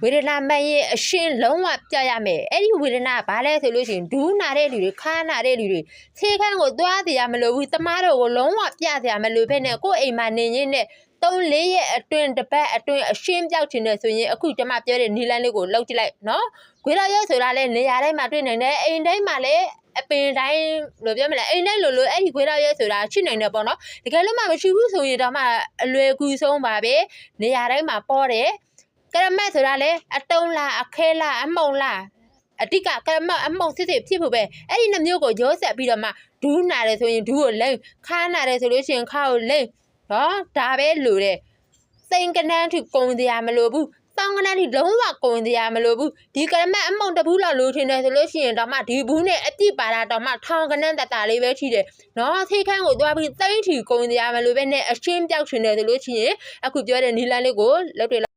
ဝေဒနာမရဲ့အရှင်းလုံးဝပြရမယ်အဲ့ဒီဝေဒနာဘာလဲဆိုလို့ရှိရင်ဒူးနာတဲ့လူတွေခါနာတဲ့လူတွေဆေးခန်းကိုသွားစီရမလို့ဘူးတမားတို့ကိုလုံးဝပြစီရမလို့ဘဲနဲ့ကိုယ့်အိမ်မှာနေရင်းနဲ့3-4ရက်အတွင်းတစ်ပတ်အတွင်းအရှင်းပြောက်ချင်တယ်ဆိုရင်အခုကျွန်မပြောတဲ့နီလန်းလေးကိုလောက်ကြည့်လိုက်နော်ခွေးတော်ရဲဆိုတာလဲနေရာတိုင်းမှာတွေ့နိုင်တယ်အိမ်တိုင်းမှာလဲအပင်တိုင်းလို့ပြောမလဲအိမ်တိုင်းလို့အဲ့ဒီခွေးတော်ရဲဆိုတာရှိနိုင်တယ်ပေါ့နော်တကယ်လို့မှမရှိဘူးဆိုရင်တော့မှအလွယ်ကူဆုံးပါပဲနေရာတိုင်းမှာပေါ်တယ်ကရမတ်ဆိုတာလဲအတုံးလားအခဲလားအမှုံလားအတိကကရမတ်အမှုံစစ်စစ်ဖြစ်ဖို့ပဲအဲ့ဒီနှမျိုးကိုရောဆက်ပြီးတော့မှဒူးနာတယ်ဆိုရင်ဒူးကိုလိမ့်ခါနာတယ်ဆိုလို့ရှိရင်ခါကိုလိမ့်နော်ဒါပဲလို့တဲ့စိန်ကနန်းထိကုန်တရားမလို့ဘူးတောင်းကနန်းထိလုံးဝကုန်တရားမလို့ဘူးဒီကရမတ်အမှုံတဘူးလောက်လို့ထင်တယ်ဆိုလို့ရှိရင်တော့မှဒီဘူးနဲ့အပြစ်ပါတာတော့မှထောင်ကနန်းတတလေးပဲရှိတယ်နော်ဆေးခန်းကိုသွားပြီးသိမ့်ထီကုန်တရားမလို့ပဲနဲ့အရှင်းပြောက်ချင်တယ်ဆိုလို့ရှိရင်အခုပြောတဲ့နီလန်းလေးကိုလောက်တွေ